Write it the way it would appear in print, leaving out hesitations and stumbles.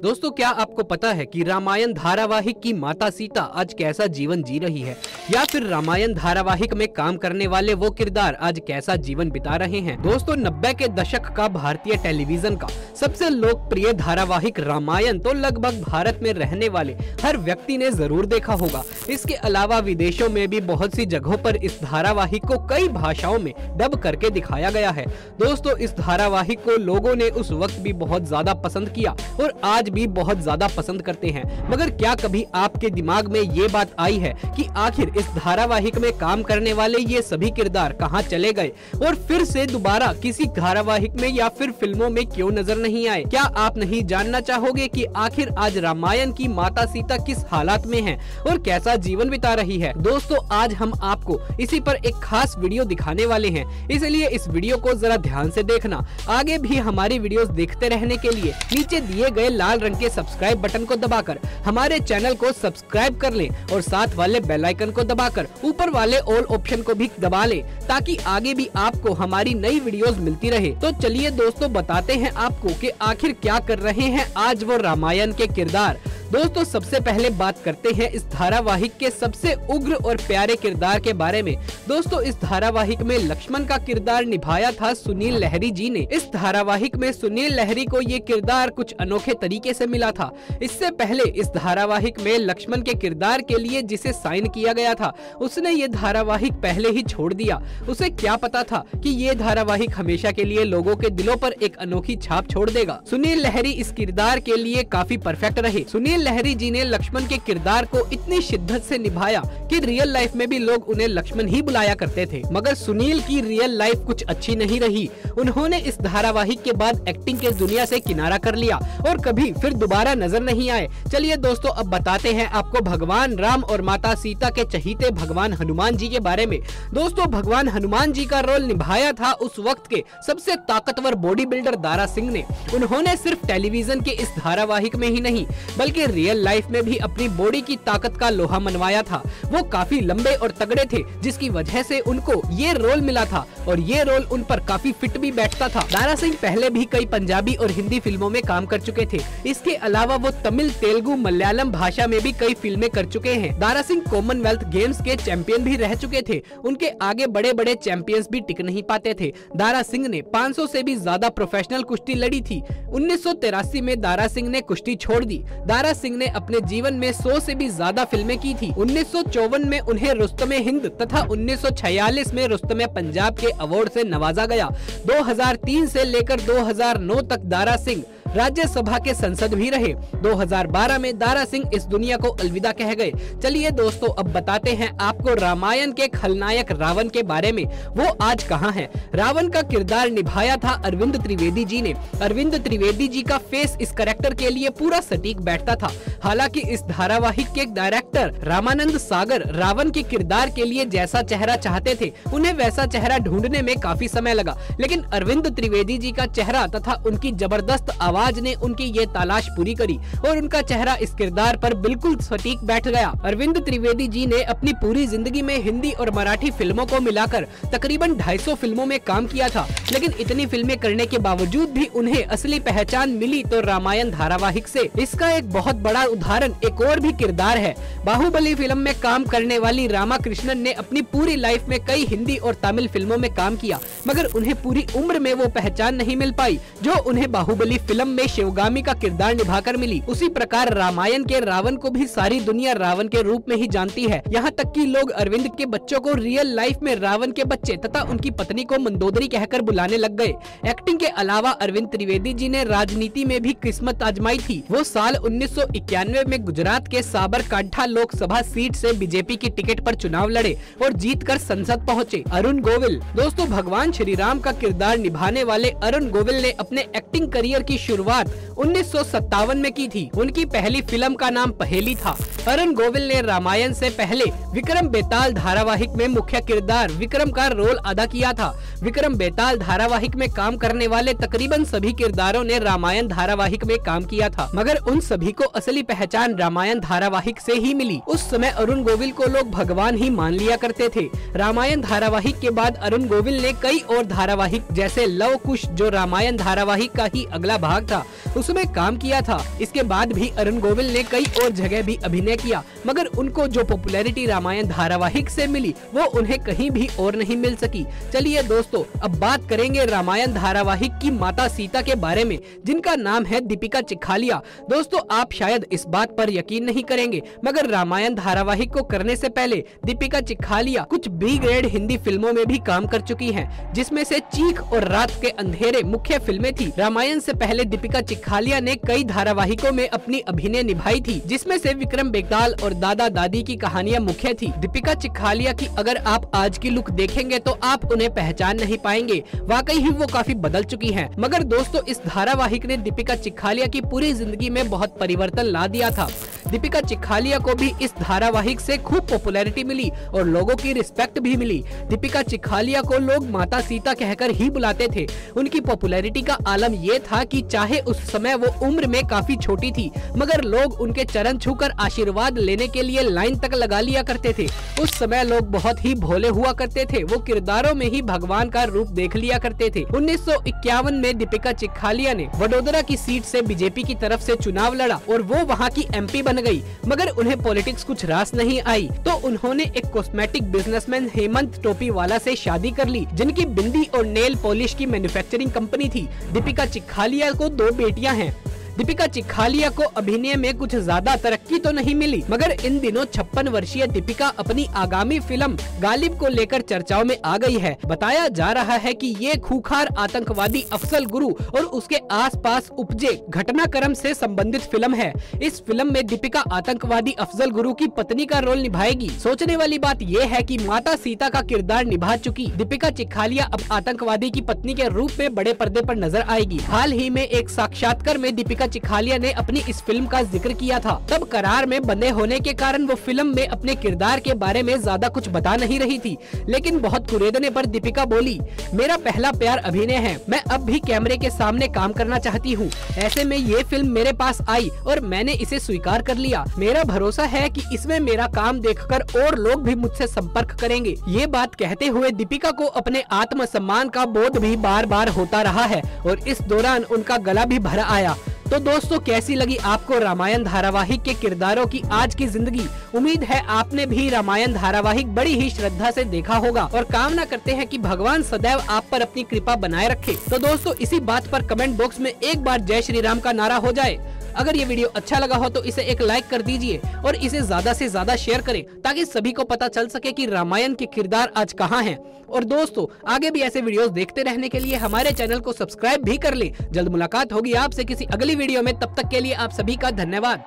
दोस्तों, क्या आपको पता है कि रामायण धारावाहिक की माता सीता आज कैसा जीवन जी रही है, या फिर रामायण धारावाहिक में काम करने वाले वो किरदार आज कैसा जीवन बिता रहे हैं। दोस्तों, 90 के दशक का भारतीय टेलीविजन का सबसे लोकप्रिय धारावाहिक रामायण तो लगभग भारत में रहने वाले हर व्यक्ति ने जरूर देखा होगा। इसके अलावा विदेशों में भी बहुत सी जगहों पर इस धारावाहिक को कई भाषाओं में डब करके दिखाया गया है। दोस्तों, इस धारावाहिक को लोगों ने उस वक्त भी बहुत ज्यादा पसंद किया और आज भी बहुत ज्यादा पसंद करते हैं। मगर क्या कभी आपके दिमाग में ये बात आई है कि आखिर इस धारावाहिक में काम करने वाले ये सभी किरदार कहां चले गए और फिर से दोबारा किसी धारावाहिक में या फिर फिल्मों में क्यों नजर नहीं आए? क्या आप नहीं जानना चाहोगे कि आखिर आज रामायण की माता सीता किस हालात में है और कैसा जीवन बिता रही है? दोस्तों, आज हम आपको इसी पर एक खास वीडियो दिखाने वाले हैं, इसलिए इस वीडियो को जरा ध्यान से देखना। आगे भी हमारी वीडियोस देखते रहने के लिए नीचे दिए गए लाल रंग के सब्सक्राइब बटन को दबाकर हमारे चैनल को सब्सक्राइब कर लें और साथ वाले बेल आइकन को दबाकर ऊपर वाले ऑल ऑप्शन को भी दबा लें, ताकि आगे भी आपको हमारी नई वीडियोस मिलती रहे। तो चलिए दोस्तों, बताते हैं आपको कि आखिर क्या कर रहे हैं आज वो रामायण के किरदार। दोस्तों, सबसे पहले बात करते हैं इस धारावाहिक के सबसे उग्र और प्यारे किरदार के बारे में। दोस्तों, इस धारावाहिक में लक्ष्मण का किरदार निभाया था सुनील लहरी जी ने। इस धारावाहिक में सुनील लहरी को ये किरदार कुछ अनोखे तरीके से मिला था। इससे पहले इस धारावाहिक में लक्ष्मण के किरदार के लिए जिसे साइन किया गया था, उसने ये धारावाहिक पहले ही छोड़ दिया। उसे क्या पता था कि ये धारावाहिक हमेशा के लिए लोगों के दिलों पर एक अनोखी छाप छोड़ देगा। सुनील लहरी इस किरदार के लिए काफी परफेक्ट रहे। सुनील लहरी जी ने लक्ष्मण के किरदार को इतनी शिद्दत से निभाया कि रियल लाइफ में भी लोग उन्हें लक्ष्मण ही बुलाया करते थे। मगर सुनील की रियल लाइफ कुछ अच्छी नहीं रही। उन्होंने इस धारावाहिक के बाद एक्टिंग के दुनिया से किनारा कर लिया और कभी फिर दोबारा नजर नहीं आए। चलिए दोस्तों, अब बताते हैं आपको भगवान राम और माता सीता के चहीते भगवान हनुमान जी के बारे में। दोस्तों, भगवान हनुमान जी का रोल निभाया था उस वक्त के सबसे ताकतवर बॉडी बिल्डर दारा सिंह ने। उन्होंने सिर्फ टेलीविजन के इस धारावाहिक में ही नहीं बल्कि रियल लाइफ में भी अपनी बॉडी की ताकत का लोहा मनवाया था। वो काफी लंबे और तगड़े थे, जिसकी वजह से उनको ये रोल मिला था और ये रोल उन पर काफी फिट भी बैठता था। दारा सिंह पहले भी कई पंजाबी और हिंदी फिल्मों में काम कर चुके थे। इसके अलावा वो तमिल, तेलुगु, मलयालम भाषा में भी कई फिल्में कर चुके हैं। दारा सिंह कॉमनवेल्थ गेम्स के चैंपियन भी रह चुके थे। उनके आगे बड़े बड़े चैंपियंस भी टिक नहीं पाते थे। दारा सिंह ने 500 से भी ज्यादा प्रोफेशनल कुश्ती लड़ी थी। 1983 में दारा सिंह ने कुश्ती छोड़ दी। दारा सिंह ने अपने जीवन में 100 से भी ज्यादा फिल्में की थी। 1954 में उन्हें रुस्तमे हिंद तथा 1946 में रुस्तमे पंजाब के अवार्ड से नवाजा गया। 2003 से लेकर 2009 तक दारा सिंह राज्यसभा के सांसद भी रहे। 2012 में दारा सिंह इस दुनिया को अलविदा कह गए। चलिए दोस्तों, अब बताते हैं आपको रामायण के खलनायक रावण के बारे में। वो आज कहाँ है? रावण का किरदार निभाया था अरविंद त्रिवेदी जी ने। अरविंद त्रिवेदी जी का फेस इस कैरेक्टर के लिए पूरा सटीक बैठता था। हालांकि इस धारावाहिक के डायरेक्टर रामानंद सागर रावण के किरदार के लिए जैसा चेहरा चाहते थे, उन्हें वैसा चेहरा ढूंढने में काफी समय लगा। लेकिन अरविंद त्रिवेदी जी का चेहरा तथा उनकी जबरदस्त आवाज ने उनकी ये तलाश पूरी करी और उनका चेहरा इस किरदार पर बिल्कुल सटीक बैठ गया। अरविंद त्रिवेदी जी ने अपनी पूरी जिंदगी में हिंदी और मराठी फिल्मों को मिलाकर तकरीबन 250 फिल्मों में काम किया था। लेकिन इतनी फिल्में करने के बावजूद भी उन्हें असली पहचान मिली तो रामायण धारावाहिक से। इसका एक बहुत बड़ा उदाहरण एक और भी किरदार है। बाहुबली फिल्म में काम करने वाली रामा कृष्णन ने अपनी पूरी लाइफ में कई हिंदी और तमिल फिल्मों में काम किया, मगर उन्हें पूरी उम्र में वो पहचान नहीं मिल पाई जो उन्हें बाहुबली फिल्म में शिवगामी का किरदार निभाकर मिली। उसी प्रकार रामायण के रावण को भी सारी दुनिया रावण के रूप में ही जानती है। यहाँ तक कि लोग अरविंद के बच्चों को रियल लाइफ में रावण के बच्चे तथा उनकी पत्नी को मंदोदरी कहकर बुलाने लग गए। एक्टिंग के अलावा अरविंद त्रिवेदी जी ने राजनीति में भी किस्मत आजमाई थी। वो साल 1991 में गुजरात के साबरकांठा लोकसभा सीट से बीजेपी की टिकट पर चुनाव लड़े और जीतकर संसद पहुँचे। अरुण गोविल। दोस्तों, भगवान श्री राम का किरदार निभाने वाले अरुण गोविल ने अपने एक्टिंग करियर की शुरुआत 1957 में की थी। उनकी पहली फिल्म का नाम पहेली था। अरुण गोविल ने रामायण से पहले विक्रम बेताल धारावाहिक में मुख्य किरदार विक्रम का रोल अदा किया था। विक्रम बेताल धारावाहिक में काम करने वाले तकरीबन सभी किरदारों ने रामायण धारावाहिक में काम किया था, मगर उन सभी को असली पहचान रामायण धारावाहिक से ही मिली। उस समय अरुण गोविल को लोग भगवान ही मान लिया करते थे। रामायण धारावाहिक के बाद अरुण गोविल ने कई और धारावाहिक जैसे लव कुश, जो रामायण धारावाहिक का ही अगला भाग था, उसमें काम किया था। इसके बाद भी अरुण गोविल ने कई और जगह भी अभिनय किया, मगर उनको जो पॉपुलैरिटी रामायण धारावाहिक से मिली वो उन्हें कहीं भी और नहीं मिल सकी। चलिए दोस्तों, अब बात करेंगे रामायण धारावाहिक की माता सीता के बारे में, जिनका नाम है दीपिका चिखालिया। दोस्तों, आप शायद इस बात पर यकीन नहीं करेंगे, मगर रामायण धारावाहिक को करने से पहले दीपिका चिखालिया कुछ बी ग्रेड हिंदी फिल्मों में भी काम कर चुकी हैं, जिसमें से चीख और रात के अंधेरे मुख्य फिल्में थी। रामायण से पहले दीपिका चिखालिया ने कई धारावाहिकों में अपनी अभिनय निभाई थी, जिसमें से विक्रम बेताल और दादा दादी की कहानियां मुख्य थी। दीपिका चिखालिया की अगर आप आज की लुक देखेंगे तो आप उन्हें पहचान नहीं पाएंगे, वाकई ही वो काफी बदल चुकी हैं। मगर दोस्तों, इस धारावाहिक ने दीपिका चिखालिया की पूरी जिंदगी में बहुत परिवर्तन ला दिया था। दीपिका चिखालिया को भी इस धारावाहिक से खूब पॉपुलैरिटी मिली और लोगों की रिस्पेक्ट भी मिली। दीपिका चिखालिया को लोग माता सीता कहकर ही बुलाते थे। उनकी पॉपुलैरिटी का आलम ये था कि चाहे उस समय वो उम्र में काफी छोटी थी, मगर लोग उनके चरण छूकर आशीर्वाद लेने के लिए लाइन तक लगा लिया करते थे। उस समय लोग बहुत ही भोले हुआ करते थे, वो किरदारों में ही भगवान का रूप देख लिया करते थे। 1951 में दीपिका चिखालिया ने वडोदरा की सीट से बीजेपी की तरफ से चुनाव लड़ा और वो वहाँ की एमपी बन गई, मगर उन्हें पॉलिटिक्स कुछ रास नहीं आई, तो उन्होंने एक कॉस्मेटिक बिजनेसमैन हेमंत टोपीवाला से शादी कर ली, जिनकी बिंदी और नेल पॉलिश की मैन्युफैक्चरिंग कंपनी थी। दीपिका चिखालिया को 2 बेटियां हैं। दीपिका चिखालिया को अभिनय में कुछ ज्यादा तरक्की तो नहीं मिली, मगर इन दिनों 56 वर्षीय दीपिका अपनी आगामी फिल्म गालिब को लेकर चर्चाओं में आ गई है। बताया जा रहा है कि ये खूंखार आतंकवादी अफजल गुरु और उसके आसपास उपजे घटनाक्रम से संबंधित फिल्म है। इस फिल्म में दीपिका आतंकवादी अफजल गुरु की पत्नी का रोल निभाएगी। सोचने वाली बात ये है कि माता सीता का किरदार निभा चुकी दीपिका चिखालिया अब आतंकवादी की पत्नी के रूप में बड़े पर्दे पर नजर आएगी। हाल ही में एक साक्षात्कार में दीपिका चिखालिया ने अपनी इस फिल्म का जिक्र किया था। तब करार में बंधे होने के कारण वो फिल्म में अपने किरदार के बारे में ज्यादा कुछ बता नहीं रही थी, लेकिन बहुत कुरेदने पर दीपिका बोली, मेरा पहला प्यार अभिनय है, मैं अब भी कैमरे के सामने काम करना चाहती हूँ। ऐसे में ये फिल्म मेरे पास आई और मैंने इसे स्वीकार कर लिया। मेरा भरोसा है कि इसमें मेरा काम देखकर और लोग भी मुझसे संपर्क करेंगे। ये बात कहते हुए दीपिका को अपने आत्मसम्मान का बोध भी बार बार होता रहा है और इस दौरान उनका गला भी भर आया। तो दोस्तों, कैसी लगी आपको रामायण धारावाहिक के किरदारों की आज की जिंदगी? उम्मीद है आपने भी रामायण धारावाहिक बड़ी ही श्रद्धा से देखा होगा और कामना करते हैं कि भगवान सदैव आप पर अपनी कृपा बनाए रखे। तो दोस्तों, इसी बात पर कमेंट बॉक्स में एक बार जय श्री राम का नारा हो जाए। अगर ये वीडियो अच्छा लगा हो तो इसे एक लाइक कर दीजिए और इसे ज्यादा से ज्यादा शेयर करें, ताकि सभी को पता चल सके कि रामायण के किरदार आज कहाँ हैं। और दोस्तों, आगे भी ऐसे वीडियोस देखते रहने के लिए हमारे चैनल को सब्सक्राइब भी कर ले। जल्द मुलाकात होगी आपसे किसी अगली वीडियो में, तब तक के लिए आप सभी का धन्यवाद।